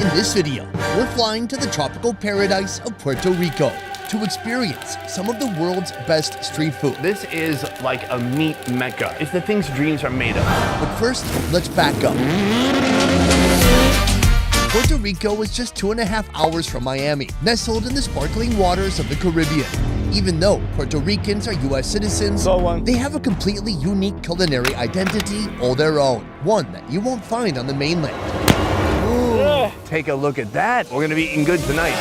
In this video, we're flying to the tropical paradise of Puerto Rico to experience some of the world's best street food. This is like a meat mecca. It's the things dreams are made of. But first, let's back up. Puerto Rico is just 2.5 hours from Miami, nestled in the sparkling waters of the Caribbean. Even though Puerto Ricans are U.S. citizens, they have a completely unique culinary identity all their own, one that you won't find on the mainland. Ooh, take a look at that. We're gonna be eating good tonight.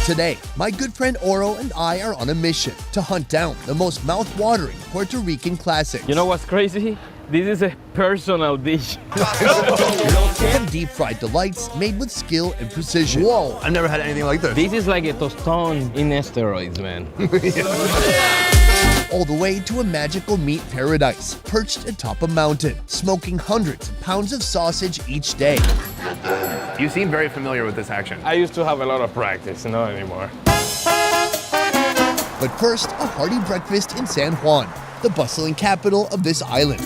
Today, my good friend Oro and I are on a mission to hunt down the most mouth-watering Puerto Rican classics. You know what's crazy? This is a personal dish. Some deep-fried delights made with skill and precision. Whoa, I've never had anything like this. This is like a tostón in steroids, man. All the way to a magical meat paradise, perched atop a mountain, smoking hundreds of pounds of sausage each day. You seem very familiar with this action. I used to have a lot of practice, not anymore. But first, a hearty breakfast in San Juan, the bustling capital of this island.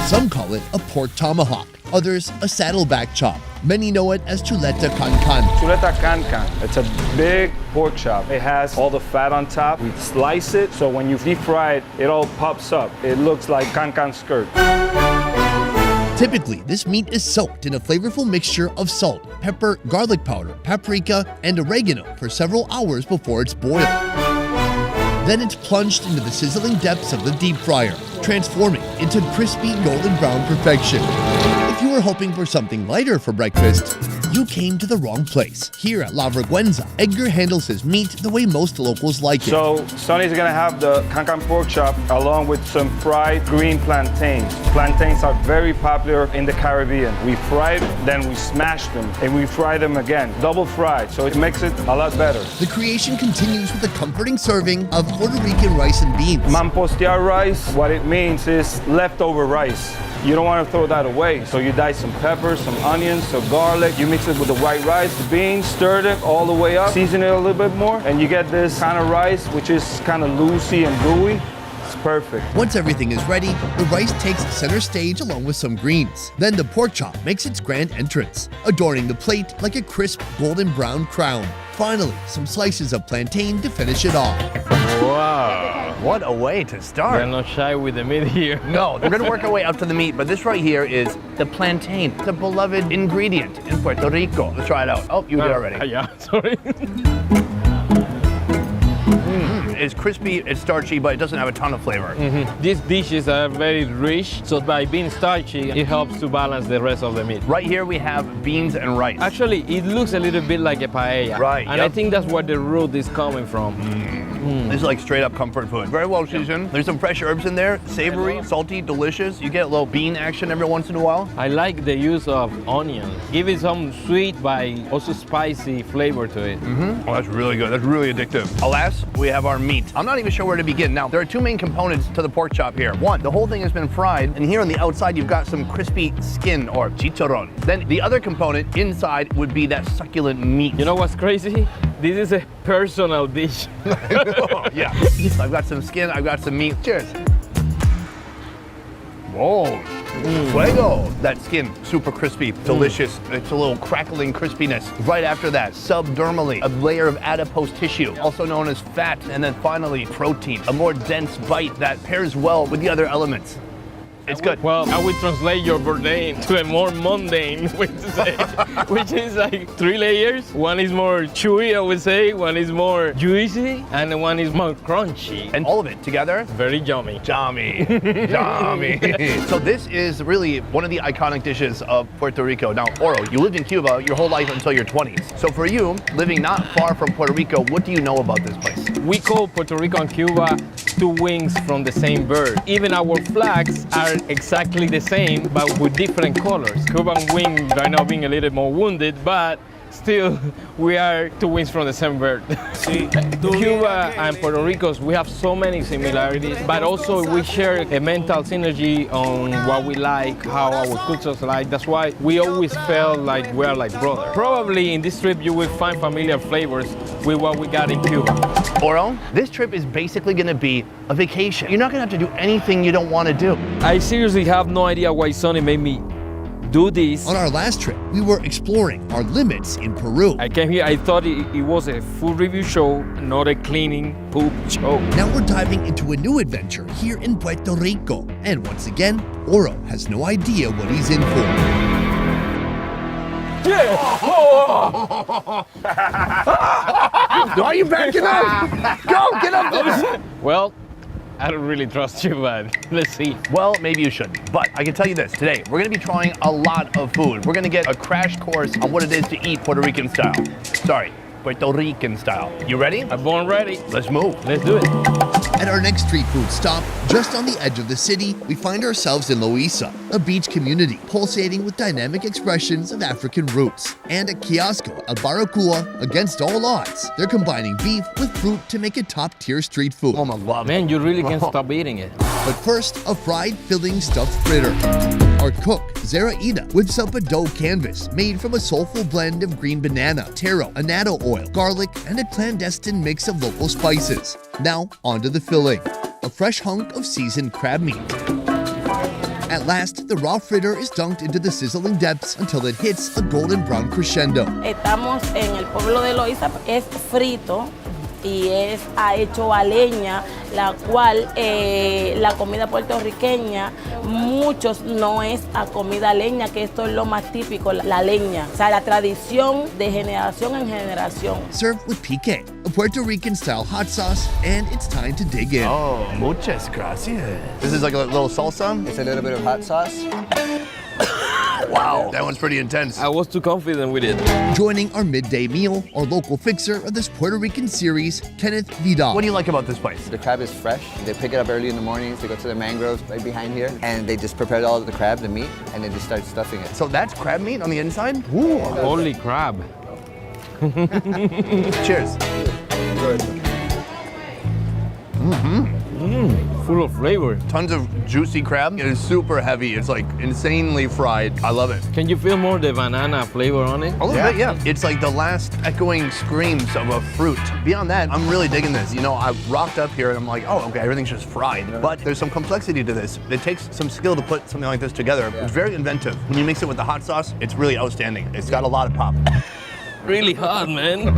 Some call it a pork tomahawk, others a saddleback chop. Many know it as chuleta can-can. Chuleta can-can. It's a big pork chop. It has all the fat on top. We slice it, so when you deep fry it, it all pops up. It looks like can-can skirt. Typically, this meat is soaked in a flavorful mixture of salt, pepper, garlic powder, paprika, and oregano for several hours before it's boiled. Then it's plunged into the sizzling depths of the deep fryer, transforming into crispy golden brown perfection. If you were hoping for something lighter for breakfast, you came to the wrong place. Here at La Vergüenza, Edgar handles his meat the way most locals like it. So Sonny's gonna have the can-can pork chop along with some fried green plantains. Plantains are very popular in the Caribbean. We fry them, then we smash them, and we fry them again, double fried, so it makes it a lot better. The creation continues with a comforting serving of Puerto Rican rice and beans. Mampostear rice, what it means is leftover rice. You don't want to throw that away, so you dice some peppers, some onions, some garlic, you mix it with the white rice, the beans, stir it all the way up, season it a little bit more, and you get this kind of rice, which is kind of loosey and gooey. It's perfect. Once everything is ready, the rice takes center stage along with some greens. Then the pork chop makes its grand entrance, adorning the plate like a crisp golden brown crown. Finally, some slices of plantain to finish it off. Wow. What a way to start. We're not shy with the meat here. No, we're gonna work our way up to the meat, but this right here is the plantain, the beloved ingredient in Puerto Rico. Let's try it out. Oh, you did already. Yeah, sorry. It's crispy, it's starchy, but it doesn't have a ton of flavor. These dishes are very rich, so by being starchy, it helps to balance the rest of the meat. Right here we have beans and rice. Actually, it looks a little bit like a paella. Right, And I think that's where the root is coming from. This is like straight up comfort food. Very well seasoned. There's some fresh herbs in there, savory, salty, delicious. You get a little bean action every once in a while. I like the use of onion. Give it some sweet but also spicy flavor to it. Oh, that's really good. That's really addictive. Alas, we have our meat. I'm not even sure where to begin. Now, there are two main components to the pork chop here. One, the whole thing has been fried, and here on the outside, you've got some crispy skin or chicharron. Then the other component inside would be that succulent meat. You know what's crazy? This is a personal dish. Yeah. So I've got some skin, I've got some meat. Cheers. Whoa. Fuego. That skin, super crispy, delicious. It's a little crackling crispiness. Right after that, subdermally, a layer of adipose tissue, also known as fat. And then finally, protein, a more dense bite that pairs well with the other elements. It's good. Well, I will translate your bourdain to a more mundane way to say it, which is like 3 layers. One is more chewy, I would say. One is more juicy, and one is more crunchy. And all of it together, Very yummy. yummy, yummy. So this is really one of the iconic dishes of Puerto Rico. Now, Oro, you lived in Cuba your whole life until your 20s. So for you, living not far from Puerto Rico, what do you know about this place? We call Puerto Rico and Cuba 2 wings from the same bird. Even our flags are exactly the same, but with different colors. Cuban wing right now being a little more wounded, but still, we are 2 wings from the same bird. Cuba and Puerto Rico, we have so many similarities, but also we share a mental synergy on what we like, how our cultures like. That's why we always felt like we're like brothers. Probably in this trip you will find familiar flavors with what we got in Cuba. Oro, this trip is basically gonna be a vacation. You're not gonna have to do anything you don't want to do. I seriously have no idea why Sonny made me do this. On our last trip, we were exploring our limits in Peru. I came here, I thought it was a food review show, not a cleaning poop show. Now we're diving into a new adventure here in Puerto Rico. And once again, Oro has no idea what he's in for. Why are you backing up? Go, get up there. Well, I don't really trust you, but let's see. Well, maybe you shouldn't. But I can tell you this, today, we're gonna be trying a lot of food. We're gonna get a crash course on what it is to eat Puerto Rican style. Sorry, Puerto Rican style. You ready? I'm born ready. Let's move. Let's do it. At our next street food stop, just on the edge of the city, we find ourselves in Loíza, a beach community pulsating with dynamic expressions of African roots. And at Kiosco El Barracoa, against all odds, they're combining beef with fruit to make a top-tier street food. Oh my love. Man, you really can't stop eating it. But first, a fried filling stuffed fritter. Our cook, Zaraida, whips up a dough canvas made from a soulful blend of green banana, taro, annatto oil, garlic, and a clandestine mix of local spices. Now, onto the filling. A fresh hunk of seasoned crab meat. At last, the raw fritter is dunked into the sizzling depths until it hits a golden brown crescendo. Estamos en el pueblo de Loíza, es frito y es hecho a leña, la cual la comida puertorriqueña, muchos no es a comida a leña, que esto es lo más típico, la leña. O sea, la tradición de generación en generación. Served with pique, a Puerto Rican-style hot sauce, and it's time to dig in. Oh, muchas gracias. This is like a little salsa? It's a little bit of hot sauce. Wow, that one's pretty intense. I was too confident with it. Joining our midday meal, our local fixer of this Puerto Rican series, Kenneth Vidal. What do you like about this place? The crab is fresh. They pick it up early in the mornings. They go to the mangroves right behind here, and they just prepare all of the crab, the meat, and then just start stuffing it. So that's crab meat on the inside? Ooh, holy crab. Cheers. Full of flavor. Tons of juicy crab. It is super heavy. It's like insanely fried. I love it. Can you feel more the banana flavor on it? A little bit, yeah. It's like the last echoing screams of a fruit. Beyond that, I'm really digging this. You know, I rocked up here and I'm like, oh, okay, everything's just fried. But there's some complexity to this. It takes some skill to put something like this together. It's very inventive. When you mix it with the hot sauce, it's really outstanding. It's got a lot of pop. Really hot, man.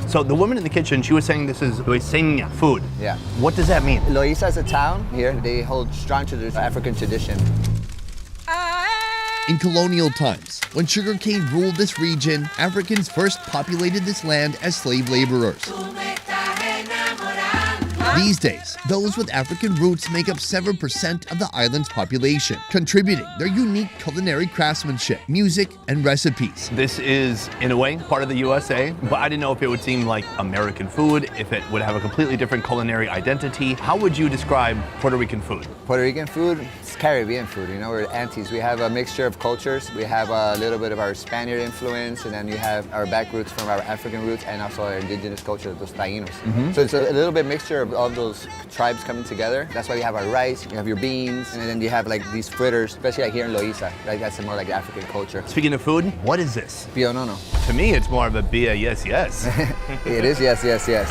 So the woman in the kitchen, she was saying this is Loiseña food. Yeah. What does that mean? Loíza is a town here. They hold strong to their African tradition. In colonial times, when sugarcane ruled this region, Africans first populated this land as slave laborers. These days, those with African roots make up 7% of the island's population, contributing their unique culinary craftsmanship, music, and recipes. This is, in a way, part of the USA, but I didn't know if it would seem like American food, if it would have a completely different culinary identity. How would you describe Puerto Rican food? Puerto Rican food, it's Caribbean food. You know, we're aunties. We have a mixture of cultures. We have a little bit of our Spaniard influence, and then you have our back roots from our African roots, and also our indigenous culture, those Taínos. So it's a little bit mixture of all those tribes coming together. That's why you have our rice, you have your beans, and then you have like these fritters, especially like here in Loíza. Like that's more like African culture. Speaking of food, what is this? Pionono. To me, it's more of a beer, yes, yes. It is, yes, yes, yes.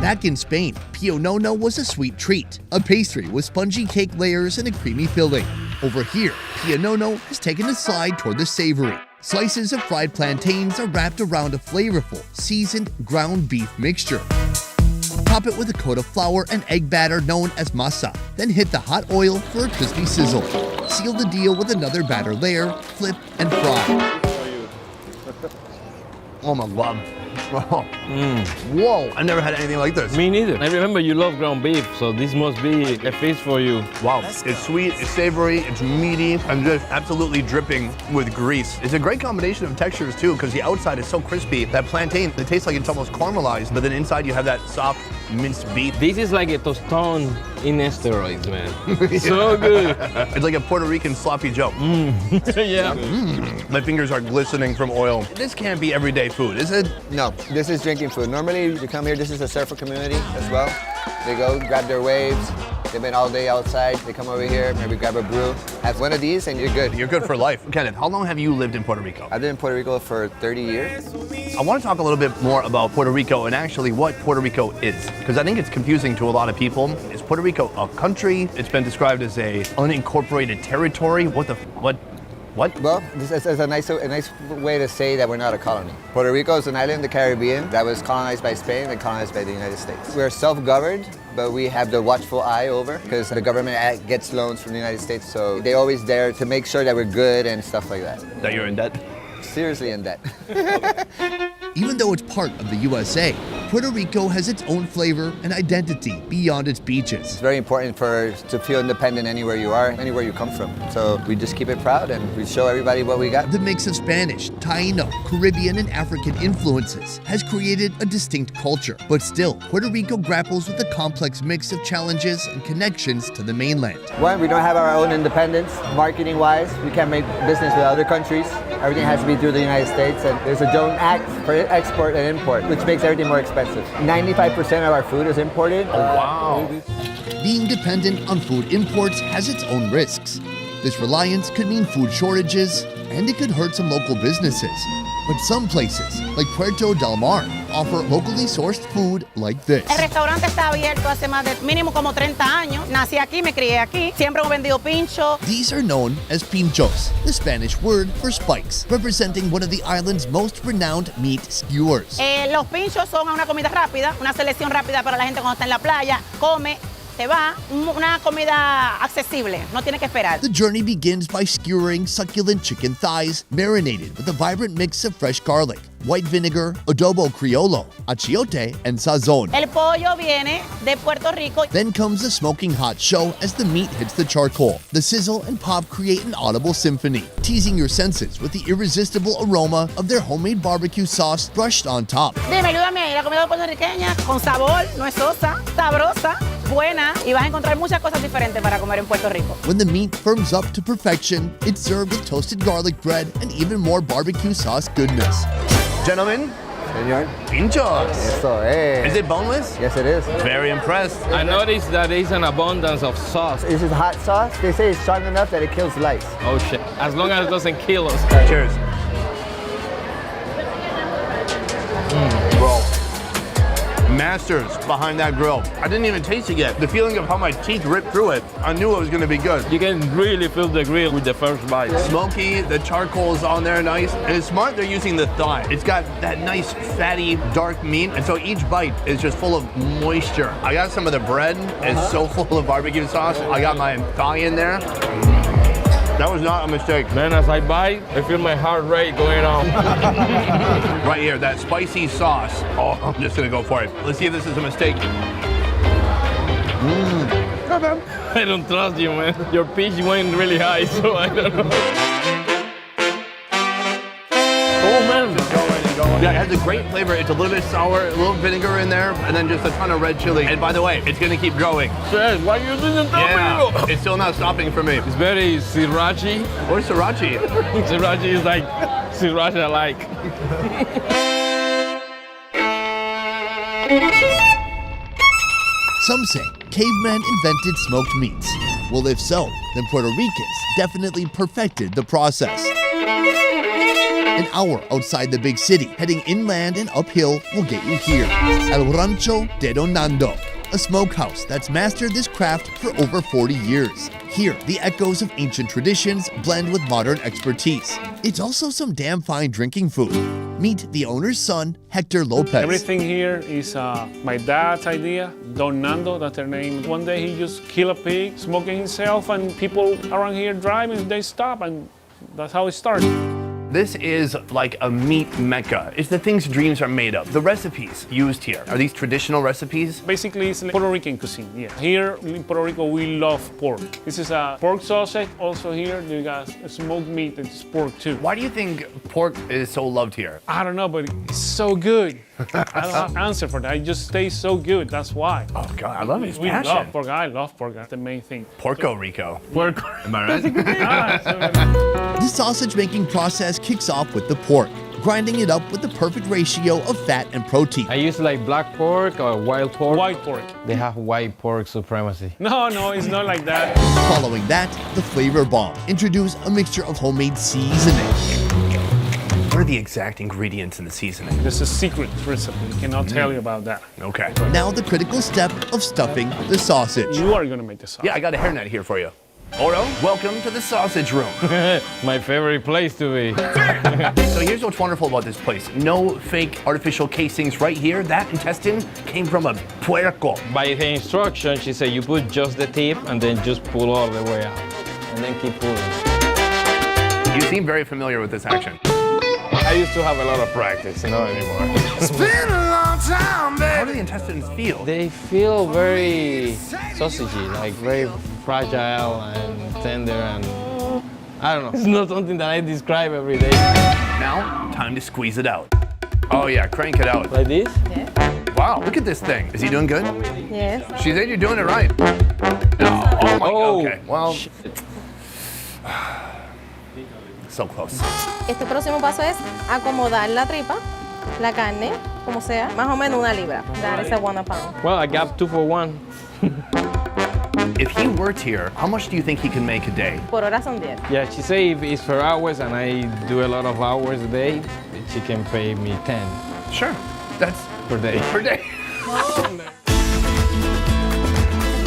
Back in Spain, pionono was a sweet treat, a pastry with spongy cake layers and a creamy filling. Over here, pionono has taken a slide toward the savory. Slices of fried plantains are wrapped around a flavorful, seasoned ground beef mixture. Top it with a coat of flour and egg batter known as masa, then hit the hot oil for a crispy sizzle. Seal the deal with another batter layer, flip, and fry. Oh my love. Whoa, I've never had anything like this. Me neither. I remember you love ground beef, so this must be a feast for you. Wow, it's sweet, it's savory, it's meaty, and just absolutely dripping with grease. It's a great combination of textures too, because the outside is so crispy. That plantain, it tastes like it's almost caramelized, but then inside you have that soft minced beef. This is like a tostón in steroids, man. So good. It's like a Puerto Rican sloppy Joe. Yeah. My fingers are glistening from oil. This can't be everyday food, is it? No, this is drinking food. Normally, you come here, this is a surfer community as well. They go, grab their waves, They've been all day outside. They come over here, maybe grab a brew, have one of these, and you're good. You're good for life. Kenneth, how long have you lived in Puerto Rico? I've been in Puerto Rico for 30 years. I want to talk a little bit more about Puerto Rico and actually what Puerto Rico is, because I think it's confusing to a lot of people. Is Puerto Rico a country? It's been described as a unincorporated territory. What? Well, this is a nice way to say that we're not a colony. Puerto Rico is an island in the Caribbean that was colonized by Spain and colonized by the United States. We're self-governed, but we have the watchful eye over because the government gets loans from the United States, so they always there to make sure that we're good and stuff like that. That you're in debt? Seriously in debt. Even though it's part of the USA, Puerto Rico has its own flavor and identity beyond its beaches. It's very important to feel independent anywhere you are, anywhere you come from. So we just keep it proud and we show everybody what we got. The mix of Spanish, Taino, Caribbean, and African influences has created a distinct culture. But still, Puerto Rico grapples with a complex mix of challenges and connections to the mainland. One, we don't have our own independence. Marketing-wise, we can't make business with other countries. Everything has to be through the United States, and there's a Don't Act for export and import, which makes everything more expensive. 95% of our food is imported. Oh, wow. Being dependent on food imports has its own risks. This reliance could mean food shortages, and it could hurt some local businesses. But some places, like Puerto del Mar, offer locally sourced food like this. El restaurante está abierto hace más de mínimo como 30 años. Nací aquí, me crié aquí. Siempre hemos vendido pincho. These are known as pinchos, the Spanish word for spikes, representing one of the island's most renowned meat skewers. Los pinchos son una comida rápida, una selección rápida para la gente cuando está en la playa, come, se va, una comida accesible, no tiene que esperar. The journey begins by skewering succulent chicken thighs, marinated with a vibrant mix of fresh garlic, white vinegar, adobo criollo, achiote, and sazon. El pollo viene de Puerto Rico. Then comes the smoking hot show as the meat hits the charcoal. The sizzle and pop create an audible symphony, teasing your senses with the irresistible aroma of their homemade barbecue sauce brushed on top. Dime, ayúdame ahí, la comida puertorriqueña con sabor, no es sosa, sabrosa, buena, y vas a encontrar muchas cosas diferentes para comer en Puerto Rico. When the meat firms up to perfection, it's served with toasted garlic bread and even more barbecue sauce goodness. Gentlemen, Señor. pinchos. Eso es. Is it boneless? Yes, it is. Very impressed. I noticed that there's an abundance of sauce. This is hot sauce. They say it's strong enough that it kills lice. Oh shit. As long as it doesn't kill us. Cheers. Bro. Masters behind that grill. I didn't even taste it yet. The feeling of how my teeth ripped through it, I knew it was gonna be good. You can really feel the grill with the first bite. Smoky, the charcoal's on there nice. And it's smart they're using the thigh. It's got that nice fatty dark meat, and so each bite is just full of moisture. I got some of the bread, it's so full of barbecue sauce. I got my thigh in there. That was not a mistake. Man, as I bite, I feel my heart rate going on. Right here, that spicy sauce. Oh, I'm just gonna go for it. Let's see if this is a mistake. I don't trust you, man. Your pitch went really high, so I don't know. Oh, man. Yeah, it has a great flavor. It's a little bit sour, a little vinegar in there, and then just a ton of red chili. And by the way, it's gonna keep growing. Shit, why you didn't tell me? It's still not stopping for me. It's very sriracha. Where's sriracha? Sriracha is like sriracha like. Some say cavemen invented smoked meats. Well, if so, then Puerto Ricans definitely perfected the process. An hour outside the big city, heading inland and uphill will get you here. El Rancho de Don Nando, a smokehouse that's mastered this craft for over 40 years. Here, the echoes of ancient traditions blend with modern expertise. It's also some damn fine drinking food. Meet the owner's son, Hector Lopez. Everything here is my dad's idea, Don Nando, that's their name. One day he just killed a pig, smoking himself, and people around here driving, they stop, and that's how it started. This is like a meat mecca. It's the things dreams are made of. The recipes used here, are these traditional recipes? Basically, it's Puerto Rican cuisine, yeah. Here in Puerto Rico, we love pork. This is a pork sausage. Also here, you got smoked meat, it's pork too. Why do you think pork is so loved here? I don't know, but it's so good. I don't have an answer for that. It just tastes so good, that's why. Oh God, I love it. It's We passion. love pork. I love pork, that's the main thing. Puerto Rico. Pork. Am I right? The sausage making process kicks off with the pork. grinding it up with the perfect ratio of fat and protein. I use like black pork or wild pork. White pork. They have white pork supremacy. No, it's not like that. Following that, the flavor bomb. Introduce a mixture of homemade seasoning. What are the exact ingredients in the seasoning? There's a secret recipe. I cannot tell you about that. Okay. Now the critical step of stuffing the sausage. You are gonna make the sauce. Yeah, I got a hairnet here for you. Oro, welcome to the sausage room. My favorite place to be. So here's what's wonderful about this place. No fake artificial casings right here. That intestine came from a puerco. By her instruction, she said you put just the tip and then just pull all the way out. And then keep pulling. You seem very familiar with this action. I used to have a lot of practice, not anymore. It's been a long time, baby. How do the intestines feel? They feel very sausagey, like very fragile and tender and I don't know. It's not something that I describe every day. Now, time to squeeze it out. Oh yeah, crank it out. Like this? Wow, look at this thing. Is he doing good? Yes. She said you're doing it right. Oh my, okay. Well, so close. Este próximo paso es acomodar la tripa, la carne, como sea, más o menos 1 libra. That is a 1 pound. Well, I got 2 for 1. If he worked here, how much do you think he can make a day? Por hora son 10. Yeah, she say if it's for hours and I do a lot of hours a day, she can pay me 10 Sure, that's per day. per day.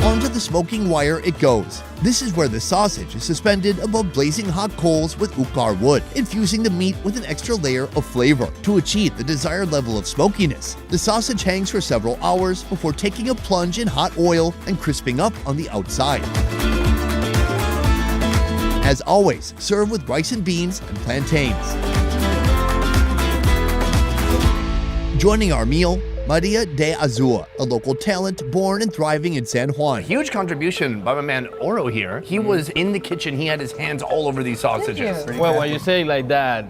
Onto the smoking wire it goes. This is where the sausage is suspended above blazing hot coals with ukar wood, infusing the meat with an extra layer of flavor. To achieve the desired level of smokiness, the sausage hangs for several hours before taking a plunge in hot oil and crisping up on the outside. As always, serve with rice and beans and plantains. Joining our meal, Maria de Azua, a local talent born and thriving in San Juan. Huge contribution by my man Oro here. He was in the kitchen. He had his hands all over these sausages. Well, when you say it like that,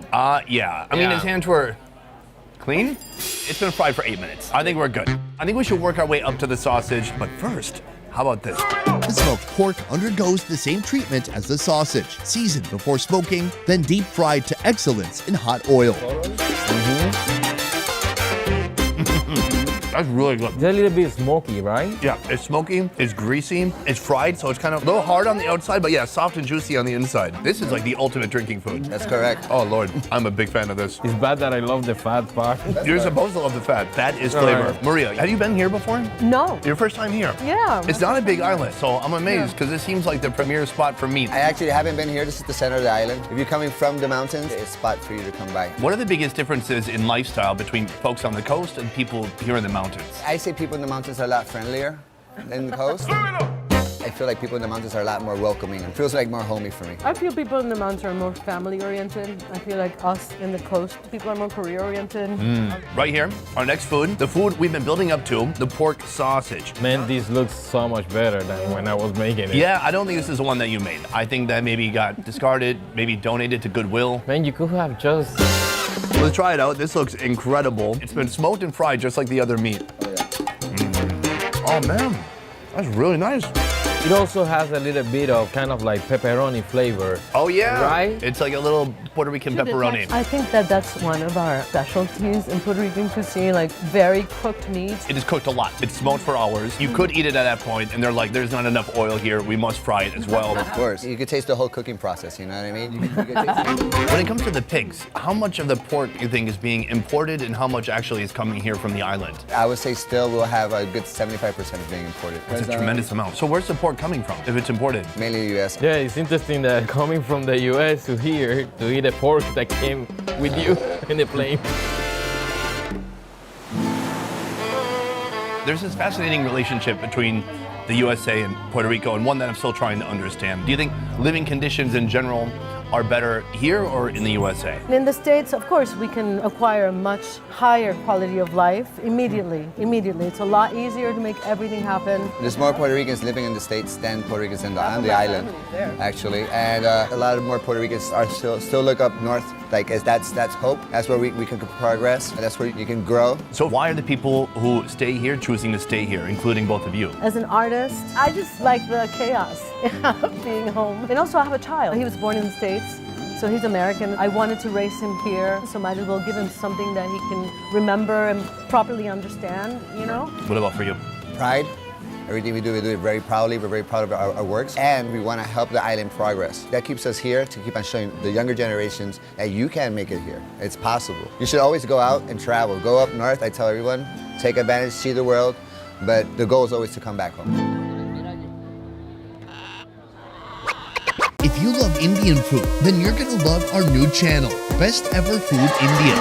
Yeah. I mean, his hands were clean. It's been fried for 8 minutes. I think we're good. I think we should work our way up to the sausage. But first, how about this? The smoked pork undergoes the same treatment as the sausage, seasoned before smoking, then deep fried to excellence in hot oil. That's really good. it's a little bit smoky, right? Yeah, it's smoky, it's greasy, it's fried, so it's kind of a little hard on the outside, but yeah, soft and juicy on the inside. This is like the ultimate drinking food. That's correct. Oh Lord, I'm a big fan of this. It's bad that I love the fat part. You're supposed to love the fat. That is flavor. Right. Maria, have you been here before? No. Your first time here? Yeah. It's not a big island, so I'm amazed because this seems like the premier spot for meat. I actually haven't been here. This is the center of the island. If you're coming from the mountains, it's a spot for you to come by. What are the biggest differences in lifestyle between folks on the coast and people here in the mountains? I say people in the mountains are a lot friendlier than the coast. I feel like people in the mountains are a lot more welcoming and feels like more homey for me. I feel people in the mountains are more family oriented. I feel like us in the coast, people are more career oriented. Right here, our next food, the food we've been building up to, the pork sausage. Man, this looks so much better than when I was making it. Yeah, I don't think this is the one that you made. I think that maybe got discarded, maybe donated to Goodwill. Man, you could have just... Let's try it out. This looks incredible. It's been smoked and fried just like the other meat. Oh man, that's really nice. It also has a little bit of kind of like pepperoni flavor. Oh yeah, Right? It's like a little Puerto Rican pepperoni. I think that that's one of our specialties in Puerto Rican cuisine, like very cooked meats. It is cooked a lot. It's smoked for hours. You could eat it at that point, and they're like, there's not enough oil here. We must fry it as well. Of course, you could taste the whole cooking process, you know what I mean? You could taste it. When it comes to the pigs, how much of the pork you think is being imported and how much actually is coming here from the island? I would say still we'll have a good 75% being imported. It's a tremendous amount. So where's the pork coming from if it's imported? Mainly the US. Yeah, it's interesting that coming from the US to here to eat a pork that came with you in the plane. There's this fascinating relationship between the USA and Puerto Rico, and one that I'm still trying to understand. Do you think living conditions in general are better here or in the USA? In the States, of course, we can acquire a much higher quality of life immediately. It's a lot easier to make everything happen. There's more Puerto Ricans living in the States than Puerto Ricans on the island, actually. And a lot of more Puerto Ricans are still look up north, like as that's hope. That's where we can progress, and that's where you can grow. So why are the people who stay here choosing to stay here, including both of you? As an artist, I just like the chaos of being home. And also I have a child. He was born in the States, So he's American. I wanted to raise him here, so might as well give him something that he can remember and properly understand, you know? What about for you? Pride. Everything we do it very proudly. We're very proud of our works, and we want to help the island progress. That keeps us here to keep on showing the younger generations that you can make it here. It's possible. You should always go out and travel. Go up north, I tell everyone, take advantage, see the world, but the goal is always to come back home. If you love Indian food, then you're gonna love our new channel, Best Ever Food India.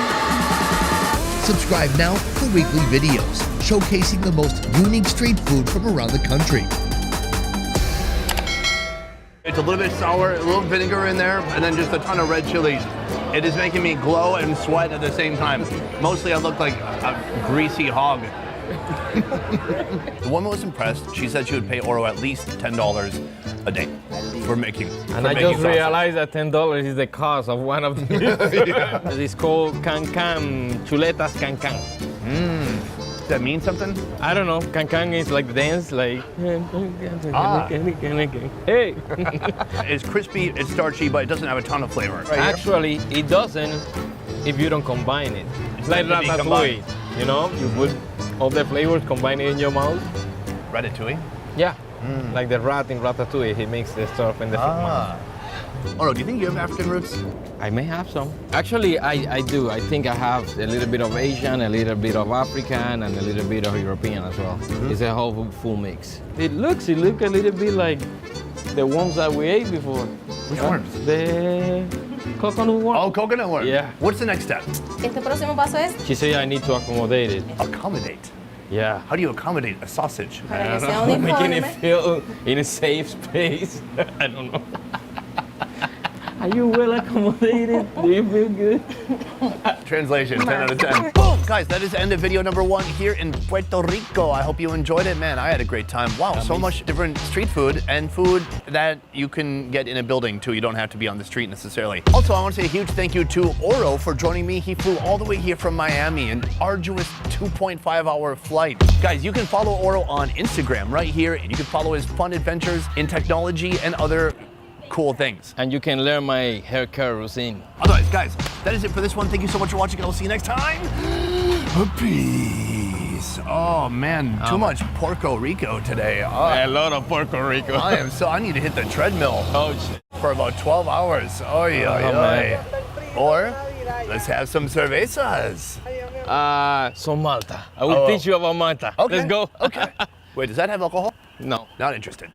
Subscribe now for weekly videos showcasing the most unique street food from around the country. It's a little bit sour, a little vinegar in there, and then just a ton of red chilies. It is making me glow and sweat at the same time. Mostly I look like a greasy hog. The woman was impressed. She said she would pay Oro at least $10 a day for making. And I just realized that $10 is the cost of one of these. It's called cancan, chuletas cancan. Does that mean something? I don't know. Cancan is like the dance, like. Hey. It's crispy, it's starchy, but it doesn't have a ton of flavor. Actually, it doesn't if you don't combine it. It's like ratatouille. You know, you put all the flavors, combine it in your mouth. Ratatouille? Yeah. Like the rat in Ratatouille, he makes the stuff in the mouth. Oro, do you think you have African roots? I may have some. Actually, I do. I think I have a little bit of Asian, a little bit of African, and a little bit of European as well. It's a whole full mix. It looks a little bit like the worms that we ate before. Which worms? The coconut worm. Oh, coconut worm. Yeah. What's the next step? Este próximo paso es She said I need to accommodate it. Accommodate. Yeah. How do you accommodate a sausage? para que sea Making it uniforme. feel in a safe space. I don't know. Are you well accommodated? Do you feel good? Translation, 10 out of 10. Boom! Guys, that is the end of video number 1 here in Puerto Rico. I hope you enjoyed it. Man, I had a great time. Wow, so much different street food and food that you can get in a building too. You don't have to be on the street necessarily. Also, I want to say a huge thank you to Oro for joining me. He flew all the way here from Miami, an arduous 2.5-hour flight. Guys, you can follow Oro on Instagram right here, and you can follow his fun adventures in technology and other cool things. And you can learn my hair care routine. Otherwise, guys, that is it for this one. Thank you so much for watching, and I'll see you next time. Peace. Oh man, too much Puerto Rico today. A lot of Puerto Rico. I need to hit the treadmill Oh shit. for about 12 hours. Oy, oy, oy. Or let's have some cervezas. Some Malta. I will teach you about Malta. Okay. Let's go. Okay. Wait, does that have alcohol? No. Not interested.